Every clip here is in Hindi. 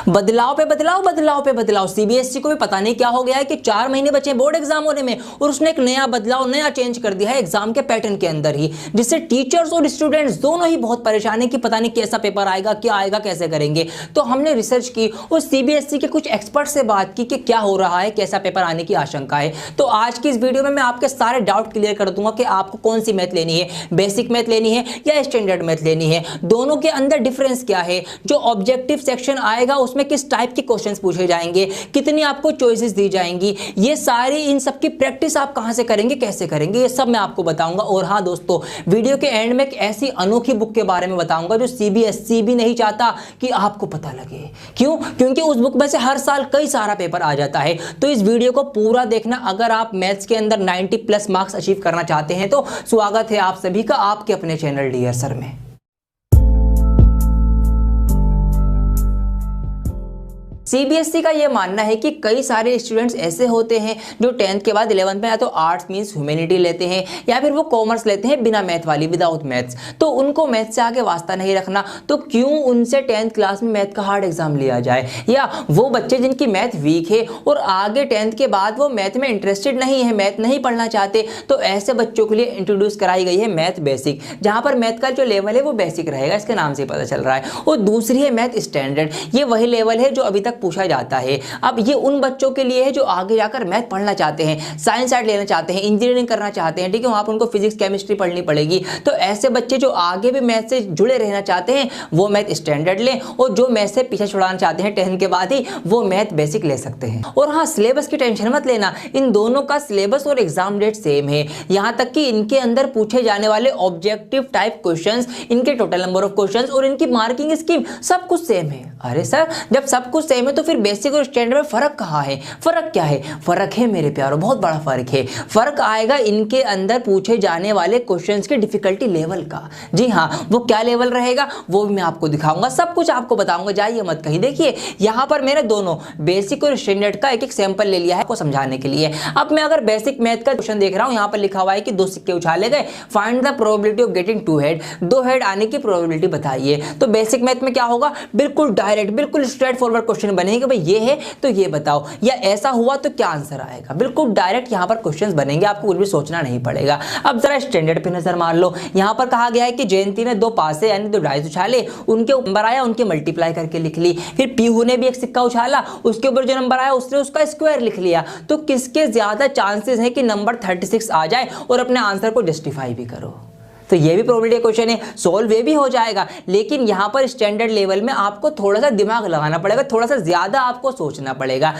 बदलाव पे बदलाव, बदलाव पे बदलाव। सीबीएसई को भी पता नहीं क्या हो गया है कि 4 महीने बचे बोर्ड एग्जाम होने में और उसने एक नया बदलाव, नया चेंज कर दिया है एग्जाम के पैटर्न के अंदर ही, जिससे टीचर्स और स्टूडेंट्स दोनों ही बहुत परेशान है कि पता नहीं कैसा पेपर आएगा, क्या आएगा, कैसे करेंगे। तो हमने रिसर्च की और सीबीएसई के कुछ एक्सपर्ट से बात की कि क्या हो रहा है, कैसा पेपर आने की आशंका है। तो आज की इस वीडियो में मैं आपके सारे डाउट क्लियर कर दूंगा कि आपको कौन सी मैथ लेनी है, बेसिक मैथ लेनी है या स्टैंडर्ड मैथ लेनी है, दोनों के अंदर डिफरेंस क्या है, जो ऑब्जेक्टिव सेक्शन आएगा उसमें किस टाइप के क्वेश्चंस पूछे जाएंगे, कितनी आपको चॉइसेस दी जाएंगी, ये सारी इन सब की प्रैक्टिस आप कहां से करेंगे, कैसे करेंगे, ये सब मैं आपको बताऊंगा। और हां दोस्तों, वीडियो के एंड में एक ऐसी अनोखी बुक के बारे में बताऊंगा जो सीबीएसई भी नहीं चाहता कि आपको पता लगे। क्यों? क्योंकि उस बुक में से हर साल कई सारा पेपर आ जाता है। तो इस वीडियो को पूरा देखना। अगर आप मैथ्स के अंदर 90+ मार्क्स अचीव करना चाहते हैं तो स्वागत है आप सभी का आपके अपने चैनल डियर सर में। सीबीएसई का यह मानना है कि कई सारे स्टूडेंट्स ऐसे होते हैं जो 10th के बाद 11th में या तो आर्ट्स मींस ह्यूमैनिटी लेते हैं या फिर वो कॉमर्स लेते हैं बिना मैथ वाली, विदाउट मैथ्स। तो उनको मैथ से आगे वास्ता नहीं रखना, तो क्यों उनसे 10th क्लास में मैथ का हार्ड एग्जाम लिया जाए। या वो बच्चे जिनकी मैथ वीक है और आगे 10th के बाद वो मैथ में इंटरेस्टेड नहीं है, मैथ नहीं पढ़ना चाहते, तो ऐसे बच्चों के लिए इंट्रोड्यूस कराई गई है मैथ बेसिक, जहां पर मैथ का जो लेवल है वो बेसिक रहेगा, इसके नाम से पता चल रहा है। और दूसरी है मैथ स्टैंडर्ड, ये वही लेवल है जो अभी तक पूछा जाता है। अब ये उन बच्चों के लिए है जो आगे जाकर मैथ पढ़ना चाहते हैं, साइंस साइड लेना चाहते हैं, इंजीनियरिंग करना चाहते हैं, ठीक है, वहां पर उनको फिजिक्स केमिस्ट्री पढ़नी पड़ेगी। तो ऐसे बच्चे जो आगे भी मैथ से जुड़े रहना चाहते हैं वो मैथ स्टैंडर्ड लें, और जो मैथ से पीछे छुड़ाना चाहते हैं 10th के बाद ही वो मैथ बेसिक ले सकते हैं। और हाँ, सिलेबस की टेंशन मत लेना, इन दोनों का सिलेबस और एग्जाम डेट सेम है, यहां तक कि इनके अंदर पूछे जाने वाले ऑब्जेक्टिव टाइप क्वेश्चंस, इनके टोटल नंबर ऑफ क्वेश्चंस और इनकी मार्किंग स्कीम सब कुछ सेम है। अरे सर, जब सब कुछ सेम है तो फिर बेसिक और स्टैंडर्ड में फर्क कहां है? फर्क क्या है? फर्क है मेरे प्यारों, बहुत बड़ा फर्क है। फर्क आएगा इनके अंदर पूछे जाने वाले क्वेश्चंस के डिफिकल्टी लेवल का। जी हां, वो क्या लेवल रहेगा वो भी मैं आपको दिखाऊंगा, सब कुछ आपको बताऊंगा, जाइए मत कहीं। देखिए यहां पर मैंने दोनों बेसिक और स्टैंडर्ड का एक एक सैंपल ले लिया है आपको समझाने के लिए। अब मैं अगर बेसिक मैथ का क्वेश्चन देख रहा हूं, यहां पर लिखा हुआ है कि 2 सिक्के उछाले गए, find the probability of getting 2 head, 2 head आने की प्रोबेबिलिटी बताइए। तो बेसिक मैथ में क्या होगा? बिल्कुल डायरेक्ट, बिल्कुल स्ट्रेट फॉरवर्ड क्वेश्चन बनेगा, भाई ये है तो ये बताओ, या ऐसा हुआ तो क्या आंसर आएगा। बिल्कुल डायरेक्ट यहां पर क्वेश्चंस बनेंगे, आपको कुछ भी सोचना नहीं पड़ेगा। अब जरा स्टैंडर्ड पे नजर मार लो। यहां पर कहा गया है कि जयंती ने 2 पासे यानी 2 डाइस उछाले, उनके नंबर आया, उनके मल्टीप्लाई करके लिख ली। फिर पीहू ने भी एक सिक्का उछाला, उसके ऊपर जो नंबर आया उसने उसका स्क्वायर लिख लिया। तो किसके ज्यादा चांसेस है कि नंबर 36 आ जाए, और अपने आंसर को जस्टिफाई भी करो। तो ये भी प्रोबेबिलिटी क्वेश्चन है, सॉल्व ये भी हो जाएगा, लेकिन यहां पर स्टैंडर्ड लेवल में आपको थोड़ा सा दिमाग लगाना पड़ेगा, थोड़ा सा ज्यादा आपको सोचना पड़ेगा।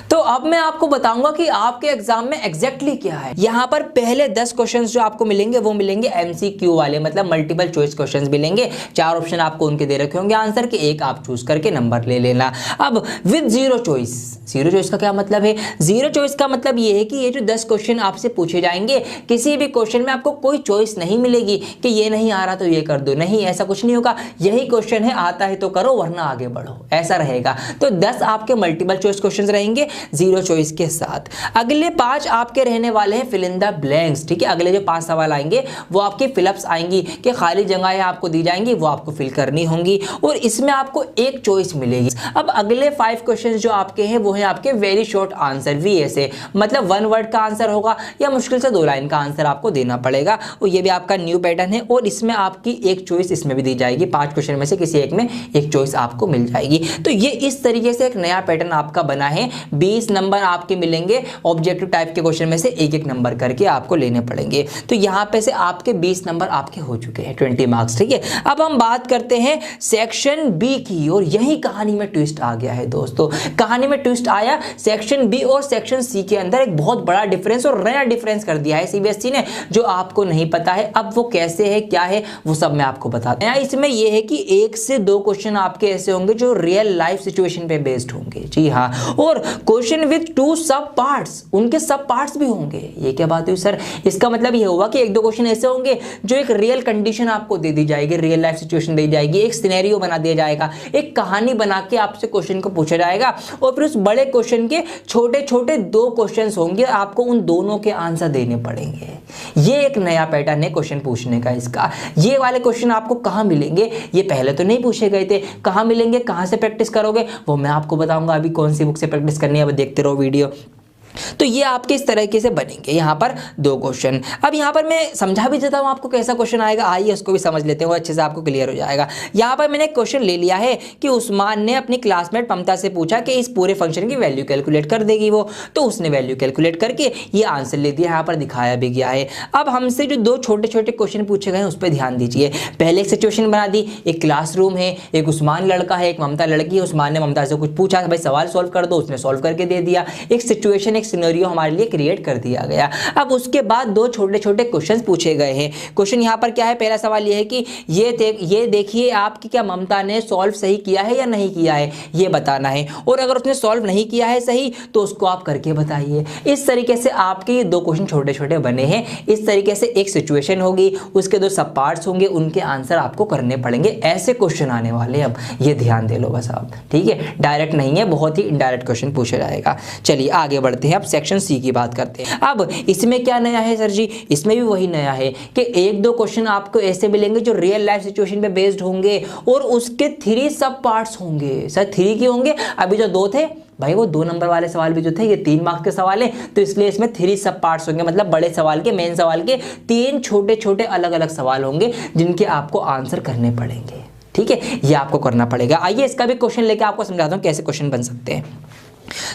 तो अब मैं आपको बताऊंगा कि आपके एग्जाम में एग्जैक्टली क्या है। यहां पर पहले 10 क्वेश्चंस जो आपको मिलेंगे वो मिलेंगे एमसीक्यू वाले, मतलब मल्टीपल चॉइस क्वेश्चंस मिलेंगे। 4 ऑप्शन आपको उनके दे रखे होंगे आंसर के, एक आप चूज करके नंबर ले लेना। अब with zero choice, zero choice का क्या मतलब है? जीरो चॉइस का मतलब ये है कि ये जो 10 क्वेश्चन आपसे पूछे जाएंगे, किसी भी क्वेश्चन में आपको कोई चॉइस नहीं मिलेगी कि ये नहीं आ रहा तो ये कर दो, नहीं, ऐसा कुछ नहीं होगा। यही क्वेश्चन है, आता है तो करो वरना आगे बढ़ो, ऐसा रहेगा। तो 10 आपके मल्टीपल चॉइस क्वेश्चन रहेंगे जीरो चॉइस के साथ। अगले 5 आपके रहने वाले हैं फिल इन द ब्लैंक्स, ठीक है। अगले जो 5 सवाल आएंगे वो आपकी फिलअप्स आएंगी कि खाली जगहें आपको दी जाएंगी, वो आपको फिल करनी होंगी, और इसमें आपको एक चॉइस मिलेगी। अब अगले 5 क्वेश्चंस जो आपके हैं वो है आपके वेरी शॉर्ट आंसर, वीएसए, मतलब 1 वर्ड का आंसर होगा या मुश्किल से 2 लाइन का आंसर आपको देना पड़ेगा। और ये भी आपका न्यू पैटर्न है, और इसमें आपकी एक चॉइस इसमें भी दी जाएगी। 5 क्वेश्चन में से किसी एक में एक चॉइस आपको मिल जाएगी। तो ये इस तरीके से एक नया पैटर्न आपका बना है। 20 नंबर आपके मिलेंगे, ऑब्जेक्टिव टाइप के क्वेश्चन में से एक एक नंबर करके आपको लेने पड़ेंगे। तो यहां पे से आपके 20 नंबर आपके हो चुके हैं, 20 मार्क्स, ठीक है। अब हम बात करते हैं सेक्शन बी की, और यही कहानी में ट्विस्ट आ गया है दोस्तों। कहानी में ट्विस्ट आया, सेक्शन बी और सेक्शन सी के अंदर एक बहुत बड़ा डिफरेंस और नया डिफरेंस कर दिया है सीबीएसई ने, जो आपको नहीं पता है। अब वो कैसे है, क्या है, वो सब मैं आपको बताता हूं। इसमें यह है कि 1 से 2 क्वेश्चन आपके ऐसे होंगे जो रियल लाइफ सिचुएशन पे बेस्ड होंगे, जी हाँ, और क्वेश्चन विद 2 सब पार्ट्स, उनके सब पार्ट्स भी होंगे। ये क्या बात हुई सर? इसका मतलब ये हुआ कि एक दो क्वेश्चन ऐसे होंगे जो एक रियल कंडीशन आपको दे दी जाएगी, रियल लाइफ सिचुएशन दी जाएगी, एक सिनेरियो बना दिया जाएगा, एक कहानी बना के आपसे क्वेश्चन को पूछा जाएगा, और फिर उस बड़े क्वेश्चन के छोटे छोटे 2 क्वेश्चन होंगे, आपको उन दोनों के आंसर देने पड़ेंगे। ये एक नया पैटर्न है क्वेश्चन पूछने का इसका। ये वाले क्वेश्चन आपको कहां मिलेंगे? ये पहले तो नहीं पूछे गए थे। कहां मिलेंगे, कहां से प्रैक्टिस करोगे, वो मैं आपको बताऊंगा अभी कौन सी बुक से प्रैक्टिस करनी है। अब देखते रहो वीडियो। तो ये आपके इस तरीके से बनेंगे यहाँ पर 2 क्वेश्चन। अब यहाँ पर मैं समझा भी देता हूँ आपको कैसा क्वेश्चन आएगा, आइए उसको भी समझ लेते हैं, वो अच्छे से आपको क्लियर हो जाएगा। यहाँ पर मैंने एक क्वेश्चन ले लिया है कि उस्मान ने अपनी क्लासमेट ममता से पूछा कि इस पूरे फंक्शन की वैल्यू कैलकुलेट कर देगी वो, तो उसने वैल्यू कैलकुलेट करके ये आंसर ले दिया, यहाँ पर दिखाया भी गया है। अब हमसे जो 2 छोटे छोटे क्वेश्चन पूछे गए हैं उस पर ध्यान दीजिए। पहले एक सिचुएशन बना दी, एक क्लासरूम है, एक उस्मान लड़का है, एक ममता लड़की है। उस्मान ने ममता से कुछ पूछा, भाई सवाल सॉल्व कर दो, उसने सॉल्व करके दे दिया। एक सिचुएशन, एक सिनेरियो हमारे लिए क्रिएट कर दिया गया। अब उसके बाद 2 छोटे छोटे क्वेश्चंस पूछे गए हैं। क्वेश्चन यहां पर क्या है? पहला सवाल यह है कि ये देखिए आपकी क्या ममता ने सॉल्व सही किया है या नहीं किया है, ये बताना है। और अगर उसने सॉल्व नहीं किया है सही तो उसको आप करके बताइए। इस तरीके से आपके ये 2 क्वेश्चन छोटे छोटे बने हैं। इस तरीके से एक सिचुएशन होगी, उसके 2 सब पार्ट्स होंगे, उनके आंसर आपको करने पड़ेंगे। ऐसे क्वेश्चन आने वाले हैं। अब ये ध्यान दे लो बस आप, ठीक है? डायरेक्ट नहीं है, बहुत ही इनडायरेक्ट क्वेश्चन पूछा जाएगा। चलिए आगे बढ़ते हैं, अब सेक्शन सी की बात करते हैं। अब इसमें क्या नया है सर जी? इसमें भी वही नया है कि 1-2 क्वेश्चन आपको ऐसे मिलेंगे जो रियल लाइफ सिचुएशन पे बेस्ड होंगे और उसके 3 सब पार्ट्स होंगे। सर 3 के होंगे? अभी जो 2 थे भाई वो 2 नंबर वाले सवाल भी जो थे ये 3 मार्क्स के सवाल है, तो इसलिए इसमें 3 सब पार्ट्स होंगे। मतलब बड़े सवाल के, मेन सवाल के 3 छोटे छोटे अलग अलग सवाल होंगे जिनके आपको आंसर करने पड़ेंगे। ठीक है, ये आपको करना पड़ेगा। आइए इसका भी क्वेश्चन लेके आपको समझाता हूँ कैसे क्वेश्चन बन सकते हैं।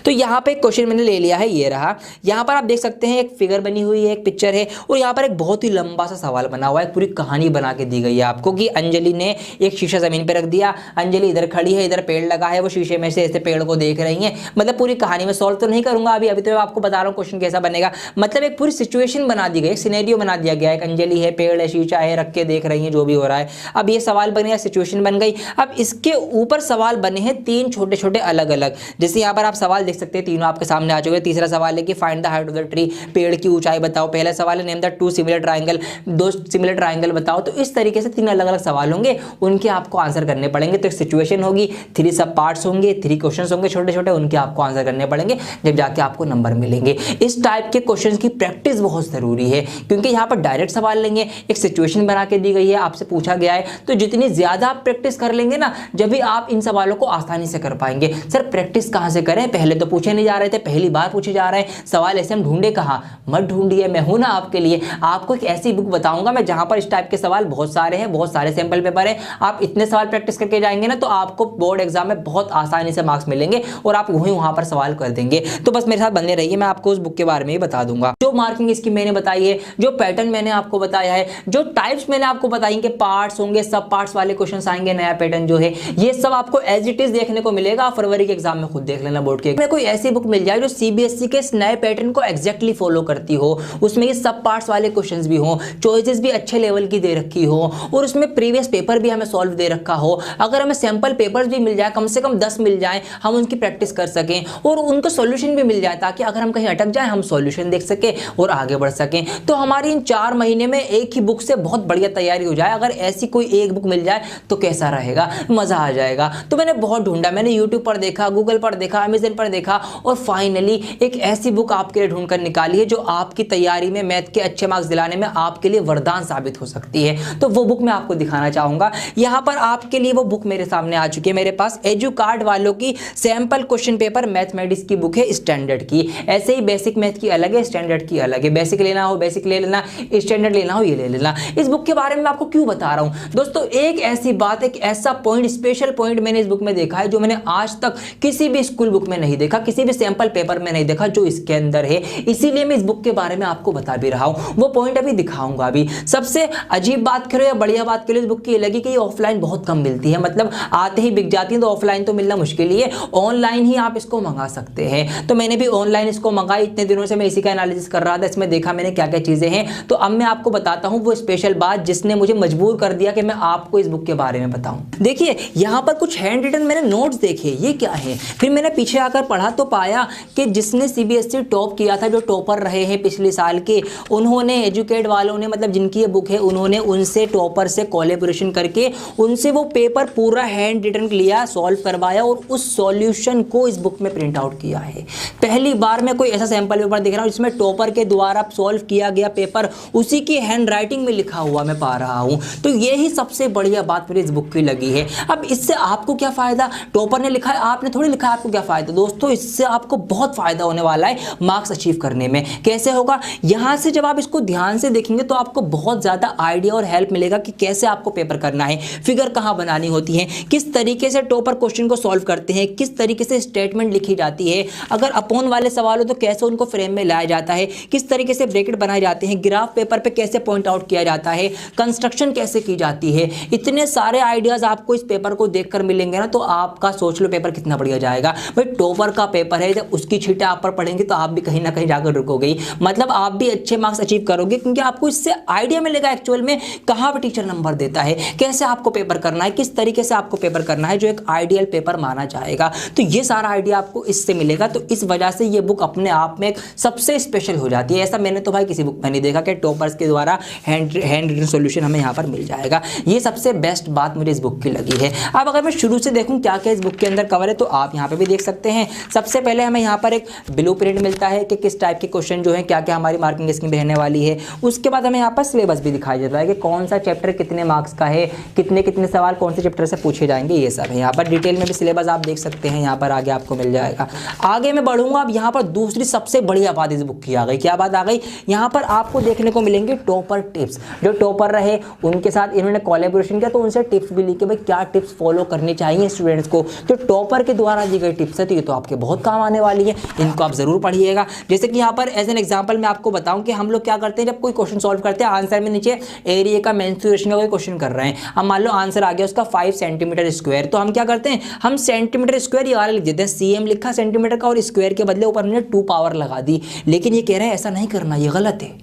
तो यहाँ पे एक क्वेश्चन मैंने ले लिया है, ये रहा। यहाँ पर आप देख सकते हैं एक फिगर बनी हुई है, एक पिक्चर है, और यहाँ पर एक बहुत ही लंबा सा सवाल बना हुआ है। पूरी कहानी बना के दी गई है आपको कि अंजलि ने एक शीशा जमीन पे रख दिया, अंजलि इधर खड़ी है, इधर पेड़ लगा है, वो शीशे में से ऐसे पेड़ को देख रही है। मतलब पूरी कहानी में सॉल्व तो नहीं करूंगा अभी तो मैं आपको बता रहा हूँ क्वेश्चन कैसा बनेगा। मतलब एक पूरी सिचुएशन बना दी गई, एक सिनेरियो बना दिया गया, एक अंजलि है, पेड़ है, शीशा है, रख के देख रही है जो भी हो रहा है। अब ये सवाल बन गया, सिचुएशन बन गई। अब इसके ऊपर सवाल बने हैं 3 छोटे छोटे अलग अलग। जैसे यहाँ पर आप सवाल देख सकते हैं, तीनों आपके सामने आ चुके। तीसरा सवाल है कि find the height of the tree, पेड़ की ऊंचाई बताओ। पहला सवाल है name the 2 similar triangle, 2 similar triangle बताओ। तो इस तरीके से 3 अलग अलग सवाल होंगे, उनके आपको आंसर करने पड़ेंगे। तो एक सिचुएशन होगी, 3 सब पार्ट्स होंगे, 3 क्वेश्चंस होंगे छोटे छोटे, उनके आपको आंसर करने पड़ेंगे, जब जाके आपको नंबर मिलेंगे। इस टाइप के क्वेश्चन की प्रैक्टिस बहुत जरूरी है, क्योंकि यहाँ पर डायरेक्ट सवाल लेंगे, एक सिचुएशन बना के दी गई है, आपसे पूछा गया है। तो जितनी ज्यादा आप प्रैक्टिस कर लेंगे ना, जब भी आप इन सवालों को आसानी से कर पाएंगे। सर प्रैक्टिस कहां से करें? पहले तो पूछे नहीं जा रहे थे, पहली बार पूछे जा रहे हैं सवाल, ऐसे हम ढूंढे कहां? मत ढूंढिए, मैं हूं ना आपके लिए। आपको एक ऐसी बुक बताऊंगा मैं जहां पर इस टाइप के सवाल बहुत सारे हैं, बहुत सारे सैंपल पेपर हैं। आप इतने सवाल प्रैक्टिस करके जाएंगे ना, तो आपको बोर्ड एग्जाम में बहुत आसानी से मार्क्स मिलेंगे और आप वहां पर सवाल कर देंगे। तो बस मेरे साथ बने रहिए, मैं आपको उस बुक के बारे में ही बता दूंगा। जो मार्किंग स्कीम मैंने बताई है, जो पैटर्न मैंने आपको बताया है, जो टाइप्स मैंने आपको बताई कि पार्ट्स होंगे, सब पार्ट्स वाले क्वेश्चन आएंगे, नया पैटर्न जो है, ये सब आपको एज इट इज देखने को मिलेगा। फरवरी के एग्जाम में खुद देख लेना बोर्ड के। कोई ऐसी बुक मिल जाए जो सीबीएसई के इस नए पैटर्न को एग्जैक्टली फॉलो करती हो, उसमें ये सब पार्ट्स वाले क्वेश्चंस भी हो, चॉइसेस भी अच्छे लेवल की दे रखी हो, और उसमें प्रीवियस पेपर भी हमें सॉल्व दे रखा हो। अगर हमें सैंपल पेपर्स भी मिल जाए, कम से कम 10 मिल जाए, हम उनकी प्रैक्टिस कर सकें और उनको सॉल्यूशन भी मिल जाए, ताकि अगर हम कहीं अटक जाए हम सॉल्यूशन देख सकें और आगे बढ़ सकें। तो हमारी इन 4 महीने में एक ही बुक से बहुत बढ़िया तैयारी हो जाए। अगर ऐसी कोई एक बुक मिल जाए तो कैसा रहेगा, मजा आ जाएगा। तो मैंने बहुत ढूंढा, मैंने यूट्यूब पर देखा, गूगल पर देखा, अमेजन पर देखा, और फाइनली एक ऐसी बुक आपके लिए ढूंढकर निकाली है जो आपकी तैयारी में, मैथ के अच्छे मार्क्स दिलाने में आपके लिए वरदान साबित हो सकती है। तो वो बुक मैं आपको दिखाना चाहूंगा। यहां पर आपके लिए वो बुक मेरे सामने आ चुकी है मेरे पास। एजुकार्ड वालों की सैंपल क्वेश्चन पेपर मैथमेटिक्स की बुक है, स्टैंडर्ड की। ऐसे ही बेसिक मैथ की अलग है, स्टैंडर्ड की अलग है। बेसिक लेना हो बेसिक ले लेना, स्टैंडर्ड लेना हो ये ले लेना। इस बुक के बारे में आपको क्यों बता रहा हूं दोस्तों? एक ऐसी बात, एक ऐसा पॉइंट, स्पेशल पॉइंट मैंने इस बुक में देखा है जो मैंने आज तक किसी भी स्कूल बुक में नहीं देखा, किसी भी सैंपल पेपर में नहीं देखा, जो इसके अंदर है। इसीलिए मैं इस बुक के बारे में आपको बता भी रहा हूं। वो पॉइंट अभी दिखाऊंगा। अभी सबसे अजीब बात करो या बढ़िया बात करो, इस बुक की लगी कि ये ऑफलाइन बहुत कम मिलती है। मतलब आते ही बिक जाती है, तो ऑफलाइन तो मिलना मुश्किल ही है, ऑनलाइन ही आप इसको मंगा सकते हैं। तो मैंने भी ऑनलाइन इसको मंगाई। इतने दिनों से मैं इसी का एनालिसिस कर रहा था, इसमें देखा मैंने क्या क्या चीजें हैं। तो अब मैं आपको बताता हूं वो स्पेशल बात जिसने मुझे मजबूर कर दिया कि मैं आपको इस बुक के बारे में बताऊं। देखिए यहां पर कुछ हैंड रिटन मैंने नोट्स देखे, ये क्या है? फिर मैंने पीछे आकर पढ़ा तो पाया कि जिसने सीबीएसई टॉप किया था, जो टॉपर रहे हैं पिछले साल के, उन्होंने एजुकेट वालों ने, मतलब जिनकी ये बुक है, उन्होंने उनसे टॉपर से कोलैबोरेशन करके उनसे वो पेपर पूरा हैंड रिटन लिया, सॉल्व करवाया और उस सॉल्यूशन को इस बुक में प्रिंट आउट किया है। पहली बार मैं कोई ऐसा सैंपल पेपर देख रहा हूं जिसमें टॉपर के द्वारा सॉल्व किया गया पेपर उसी की हैंड राइटिंग में लिखा हुआ मैं पा रहा हूं। तो यही सबसे बढ़िया बात मुझे इस बुक की लगी है। अब इससे आपको क्या फायदा? टॉपर ने लिखा है, आपने थोड़ी लिखा है, आपको क्या फायदा? दोस्तों इससे आपको बहुत फायदा होने वाला है मार्क्स अचीव करने में। कैसे होगा? यहां से जब आप इसको ध्यान से देखेंगे तो आपको बहुत ज्यादा आइडिया और हेल्प मिलेगा कि कैसे आपको पेपर करना है, फिगर कहां बनानी होती है, किस तरीके से टॉपर क्वेश्चन को सॉल्व करते हैं, किस तरीके से स्टेटमेंट लिखी जाती है, अगर अपोन वाले सवाल हो तो कैसे उनको फ्रेम में लाया जाता है, किस तरीके से ब्रैकेट बनाए जाते हैं, ग्राफ पेपर पे कैसे पॉइंट आउट किया जाता है, कंस्ट्रक्शन कैसे की जाती है। इतने सारे आइडियाज आपको इस पेपर को देखकर मिलेंगे ना, तो आपका सोच लो पेपर कितना बढ़िया जाएगा। भाई टॉपर का पेपर है, जब उसकी छीटें आप पर पढ़ेंगे तो आप भी कहीं ना कहीं जाकर रुकोगे, मतलब आप भी अच्छे मार्क्स अचीव करोगे, क्योंकि आपको इससे आइडिया मिलेगा एक्चुअल में कहां पर टीचर नंबर देता है, कैसे आपको पेपर करना है, किस तरीके से आपको पेपर करना है, जो एक आइडियल पेपर माना जाएगा। तो ये सारा आइडिया आपको इससे मिलेगा। तो इस वजह से ये बुक अपने आप में सबसे स्पेशल हो जाती है। ऐसा मैंने तो भाई किसी बुक में नहीं देखा कि टॉपर्स के द्वारा हैंड रिटन सॉल्यूशन हमें यहाँ पर मिल जाएगा। ये सबसे बेस्ट बात मुझे इस बुक की लगी है। अब अगर मैं शुरू से देखूं क्या क्या इस बुक के अंदर कवर है, तो आप यहाँ पे भी देख सकते हैं। सबसे पहले हमें यहाँ पर एक ब्लूप्रिंट मिलता है कि किस टाइप के क्वेश्चन जो है, क्या क्या हमारी मार्किंग स्कीम रहने वाली है। उसके बाद हमें यहाँ पर सिलेबस भी दिखाई देता है कि कौन सा चैप्टर कितने मार्क्स का है, कितने कितने सवाल कौन से चैप्टर से पूछे जाएंगे, ये सब है। यहाँ पर डिटेल में भी सिलेबस आप देख सकते हैं, यहाँ पर आगे आपको मिल जाएगा। आगे मैं बढ़ूंगा। अब यहाँ पर दूसरी सबसे बढ़िया बात इस बुक की आ गई। क्या बात आ गई? यहाँ पर आपको देखने को मिलेंगे टॉपर टिप्स। जो टॉपर रहे उनके साथ इन्होंने कोलैबोरेशन किया, तो उनसे टिप्स भी ली कि भाई क्या टिप्स फॉलो करनी चाहिए स्टूडेंट्स को। जो टॉपर के द्वारा दी गई टिप्स है तो ये तो आपके बहुत काम आने वाली है, इनको आप जरूर पढ़िएगा। जैसे कि यहाँ पर एज एन एग्जाम्पल मैं आपको बताऊं कि हम लोग क्या करते हैं, जब कोई क्वेश्चन सॉल्व करते हैं, आंसर में नीचे एरिया का मेंस्ट्रुएशन का कोई क्वेश्चन कर रहे हैं। अब मान लो आंसर आ गया उसका 5 सेंटीमीटर स्क्वायर, तो हम क्या करते हैं, हम सेंटीमीटर स्क्वायर ये वाला लिख देते हैं। सीएम लिखा सेंटीमीटर का और स्क्वायर के बदले ऊपर हमने 2 पावर लगा दी। लेकिन ये कह रहे हैं ऐसा नहीं करना, ये गलत है।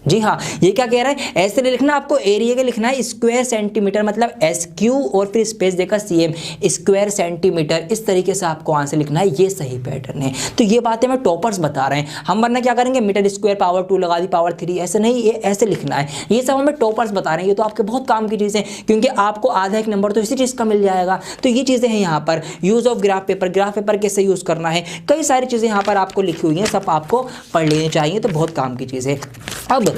जी हाँ, ये क्या कह रहा है, ऐसे नहीं लिखना, आपको एरिया का लिखना है स्क्वायर सेंटीमीटर, मतलब SQ और फिर स्पेस देकर CM, स्क्वायर सेंटीमीटर। इस तरीके से आपको आंसर लिखना है, ये सही पैटर्न है। तो ये बातें मैं टॉपर्स बता रहे हैं। हम वरना क्या करेंगे, मीटर स्क्वायर पावर 2 लगा दी, पावर 3, ऐसे नहीं, ये ऐसे लिखना है। ये सब हमें टॉपर्स बता रहे हैं। ये तो आपके बहुत काम की चीज़ें, क्योंकि आपको आधा एक नंबर तो इसी चीज़ का मिल जाएगा। तो ये चीज़ें हैं यहाँ पर। यूज़ ऑफ ग्राफ पेपर कैसे यूज़ करना है, कई सारी चीज़ें यहाँ पर आपको लिखी हुई हैं, सब आपको पढ़ लेनी चाहिए। तो बहुत काम की चीज़ है। अब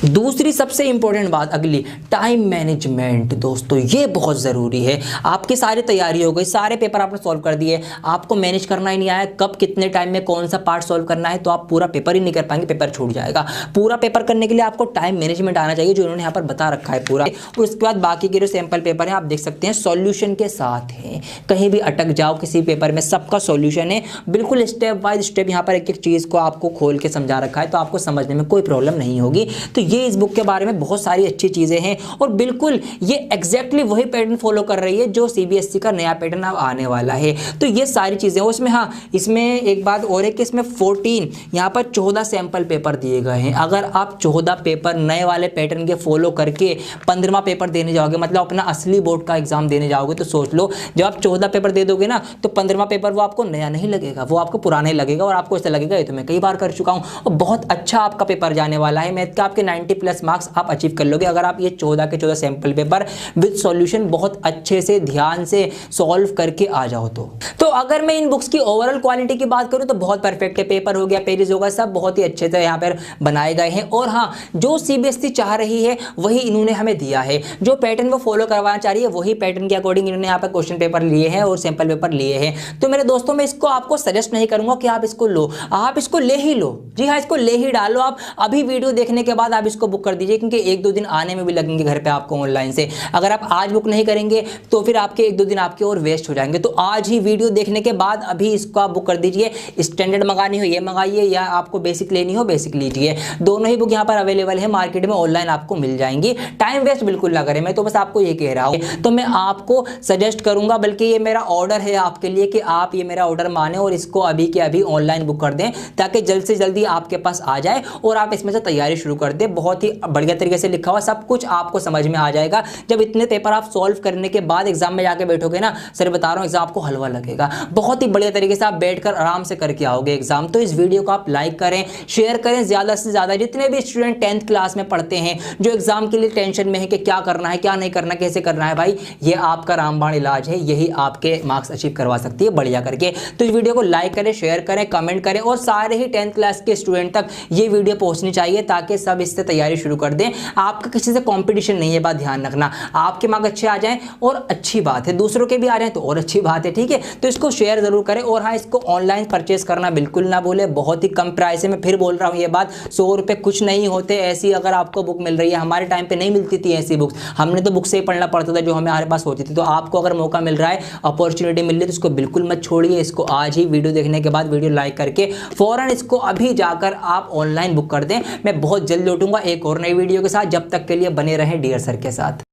दूसरी सबसे इंपॉर्टेंट बात अगली, टाइम मैनेजमेंट। दोस्तों ये बहुत ज़रूरी है। आपकी सारी तैयारी हो गई, सारे पेपर आपने सॉल्व कर दिए, आपको मैनेज करना ही नहीं आया कब कितने टाइम में कौन सा पार्ट सॉल्व करना है, तो आप पूरा पेपर ही नहीं कर पाएंगे, पेपर छूट जाएगा। पूरा पेपर करने के लिए आपको टाइम मैनेजमेंट आना चाहिए, जो उन्होंने यहाँ पर बता रखा है पूरा। और उसके बाद बाकी के जो सैम्पल पेपर हैं आप देख सकते हैं सॉल्यूशन के साथ हैं। कहीं भी अटक जाओ किसी पेपर में, सबका सॉल्यूशन है, बिल्कुल स्टेप बाय स्टेप यहाँ पर एक एक चीज़ को आपको खोल के समझा रखा है, तो आपको समझने में कोई प्रॉब्लम नहीं होगी। तो ये इस बुक के बारे में बहुत सारी अच्छी चीजें हैं और बिल्कुल ये एग्जैक्टली वही पैटर्न फॉलो कर रही है जो सीबीएसई का नया पैटर्न अब आने वाला है। तो ये सारी चीजें उसमें, हाँ इसमें एक बात और है कि इसमें 14 यहाँ पर 14 सैंपल पेपर दिए गए हैं। अगर आप 14 पेपर नए वाले पैटर्न के फॉलो करके 15वां पेपर देने जाओगे, मतलब अपना असली बोर्ड का एग्जाम देने जाओगे, तो सोच लो जब आप 14 पेपर दे दोगे ना, तो 15वां पेपर वो आपको नया नहीं लगेगा, वो आपको पुराना ही लगेगा और आपको ऐसा लगेगा ये तो मैं कई बार कर चुका हूँ। और बहुत अच्छा आपका पेपर जाने वाला है। मैथ का आपके 90+ मार्क्स आप अचीव कर लोगे अगर आप ये 14 के 14 सैंपल पेपर विद सॉल्यूशन बहुत अच्छे से ध्यान से सॉल्व करके आ जाओ। तो अगर मैं इन बुक्स की ओवरऑल क्वालिटी की बात करूं तो बहुत परफेक्ट है। पेपर हो गया, पेजेस होगा, सब बहुत ही अच्छे से यहाँ पर बनाए गए हैं। और हाँ, जो सीबीएसई चाह रही है वही इन्होंने हमें दिया है। जो पैटर्न वो फॉलो करवाना चाह रही है वही पैटर्न के अकॉर्डिंग इन्होंने यहाँ पर क्वेश्चन पेपर लिए हैं और सैंपल पेपर लिए हैं। तो मेरे दोस्तों, मैं इसको आपको सजेस्ट नहीं करूंगा कि आप इसको लो, आप इसको ले ही लो। जी हाँ, इसको ले ही डालो। आप अभी वीडियो देखने के बाद आप इसको बुक कर दीजिए, क्योंकि 1-2 दिन आने में भी लगेंगे घर पे आपको ऑनलाइन से। अगर आप आज बुक नहीं करेंगे तो फिर आपके 1-2 दिन आपके और वेस्ट हो जाएंगे। तो आज ही वीडियो देखने के बाद अभी इसको आप बुक कर दीजिए। स्टैंडर्ड मंगानी हो ये मंगाइए, या आपको बेसिक लेनी हो बेसिक लीजिए। दोनों ही बुक यहाँ पर अवेलेबल है मार्केट में, ऑनलाइन आपको मिल जाएंगी। टाइम वेस्ट बिल्कुल ना करें, मैं तो बस आपको ये कह रहा हूँ। तो मैं आपको सजेस्ट करूंगा, बल्कि ये मेरा ऑर्डर है आपके लिए कि आप ये मेरा ऑर्डर माने और इसको अभी के अभी ऑनलाइन बुक कर दें, ताकि जल्द से जल्दी आपके पास आ जाए और आप इसमें से तैयारी शुरू कर दें। बहुत ही बढ़िया तरीके से लिखा हुआ, सब कुछ आपको समझ में आ जाएगा। जब इतने पेपर आप सॉल्व करने के बाद एग्जाम में जाके बैठोगे ना, सर बता रहा हूँ एग्जाम आपको हलवा लगेगा। बहुत ही बढ़िया तरीके से आप बैठकर आराम से करके आओगे एग्जाम। तो इस वीडियो को आप लाइक करें, शेयर करें ज्यादा से ज्यादा। जितने भी स्टूडेंट 10th क्लास में पढ़ते हैं, जो एग्जाम के लिए टेंशन में है कि क्या करना है क्या नहीं करना, कैसे करना है, भाई ये आपका रामबाण इलाज है, यही आपके मार्क्स अचीव करवा सकती है बढ़िया करके। तो इस वीडियो को लाइक करें, शेयर करें, कमेंट करें और सारे ही 10th क्लास के स्टूडेंट तक ये वीडियो पहुंचनी चाहिए ताकि सब इससे तैयारी शुरू कर दें। आपका किसी से कंपटीशन नहीं है, बात ध्यान रखना। आपके मार्क्स अच्छे आ जाएं और अच्छी बात है, दूसरों के भी आ जाएं तो और अच्छी बात है, ठीक है। तो इसको शेयर जरूर करें और हाँ, इसको ऑनलाइन परचेस करना बिल्कुल ना भूले, बहुत ही कम प्राइस है। मैं फिर बोल रहा हूँ ये बात, 100 रुपये कुछ नहीं होते। ऐसी अगर आपको बुक मिल रही है, हमारे टाइम पे नहीं मिलती थी ऐसी बुक्स, हमने तो बुक से ही पढ़ना पड़ता था जो हमारे पास होती थी। तो आपको अगर मौका मिल रहा है, अपॉर्चुनिटी मिल रही है, तो इसको बिल्कुल मत छोड़िए। इसको आज ही वीडियो देखने के बाद वीडियो लाइक करके फौरन इसको अभी जाकर आप ऑनलाइन बुक कर दें। मैं बहुत जल्द लौटूंगा एक और नई वीडियो के साथ, जब तक के लिए बने रहें डियर सर के साथ।